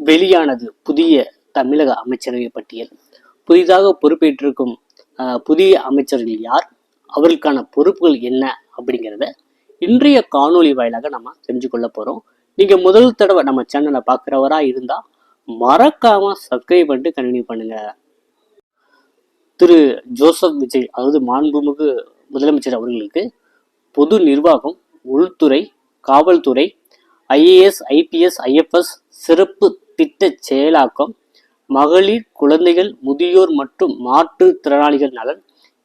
வெளியானது புதிய தமிழக அமைச்சரவை பட்டியல். புதிதாக பொறுப்பேற்றிருக்கும் புதிய அமைச்சர்கள் யார், அவர்களுக்கான பொறுப்புகள் என்ன அப்படிங்கிறத இன்றைய காணொலி வாயிலாக நம்ம தெரிஞ்சு கொள்ள போறோம். நீங்க முதல் தடவை நம்ம சேனலை பார்க்குறவரா இருந்தா மறக்காம சப்ஸ்கிரைப் பண்ணிட்டு கண்டினியூ பண்ணுங்க. திரு ஜோசப் விஜய், அதாவது மாண்புமிகு முதலமைச்சர் அவர்களுக்கு பொது நிர்வாகம், உள்துறை, காவல்துறை, ஐஏஎஸ், ஐபிஎஸ், ஐஎஃப்எஸ், சிறப்பு திட்ட செயலாக்கம், மகளிர், குழந்தைகள், முதியோர் மற்றும் மாற்றுத்திறனாளிகள் நலன்,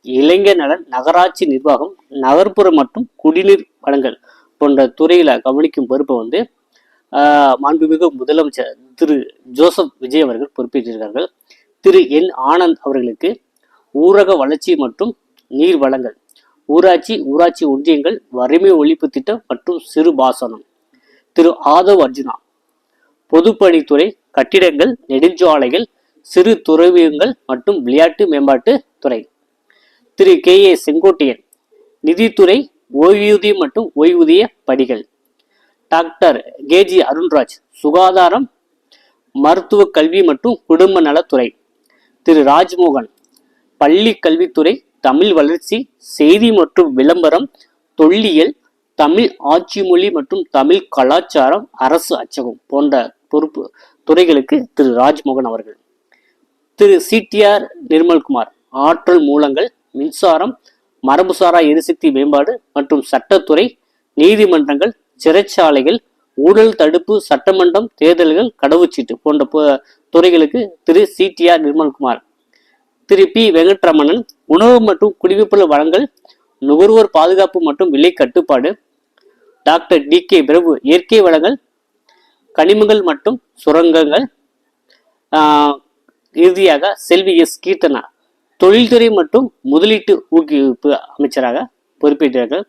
இளைஞர் நலன், நகராட்சி நிர்வாகம், நகர்ப்புற மற்றும் குடிநீர் வழங்கல் போன்ற துறையில கவனிக்கும் பொறுப்பை மாண்புமிகு முதலமைச்சர் திரு ஜோசப் விஜய் அவர்கள் பொறுப்பேற்றிருக்கிறார்கள். திரு என் ஆனந்த் அவர்களுக்கு ஊரக வளர்ச்சி மற்றும் நீர் வழங்கல், ஊராட்சி, ஊராட்சி ஒன்றியங்கள், வறுமை ஒழிப்பு திட்டம் மற்றும் சிறு பாசனம். திரு ஆதவ் அர்ஜுனா பொதுப்பணித்துறை, கட்டிடங்கள், நெடுஞ்சாலைகள், சிறு துறைமுகங்கள் மற்றும் விளையாட்டு மேம்பாட்டு துறை. திரு கே ஏ செங்கோட்டையன் நிதித்துறை, ஓய்வூதியம் மற்றும் ஓய்வூதிய படிகள். டாக்டர் கேஜி அருண்ராஜ் சுகாதாரம், மருத்துவ கல்வி மற்றும் குடும்ப நலத்துறை. திரு ராஜ்மோகன் பள்ளி கல்வித்துறை, தமிழ் வளர்ச்சி, செய்தி மற்றும் விளம்பரம், தொல்லியல், தமிழ் ஆட்சி மொழி மற்றும் தமிழ் கலாச்சாரம், அரசு அச்சகம் போன்ற பொறுப்பு துறைகளுக்கு திரு ராஜ்மோகன் அவர்கள். திரு சிடிஆர் நிர்மல்குமார் ஆற்றல் மூலங்கள், மின்சாரம், மரபுசாரா எரிசக்தி மேம்பாடு மற்றும் சட்டத்துறை, நீதிமன்றங்கள், சிறைச்சாலைகள், ஊழல் தடுப்பு, சட்டமன்றம், தேர்தல்கள், கடவுச்சீட்டு போன்ற துறைகளுக்கு திரு சிடிஆர் நிர்மல்குமார். திரு பி வெங்கட்ரமணன் உணவு மற்றும் குடிமைப்பொருள் வழங்கல், நுகர்வோர் பாதுகாப்பு மற்றும் விலை கட்டுப்பாடு. டாக்டர் டி கே பிரபு இயற்கை வளங்கள், கனிமங்கள் மற்றும் சுரங்கங்கள். இறுதியாக செல்வி எஸ் கீர்த்தனா தொழில்துறை மற்றும் முதலீட்டு ஊக்குவிப்பு அமைச்சராக பொறுப்பேற்றார்கள்.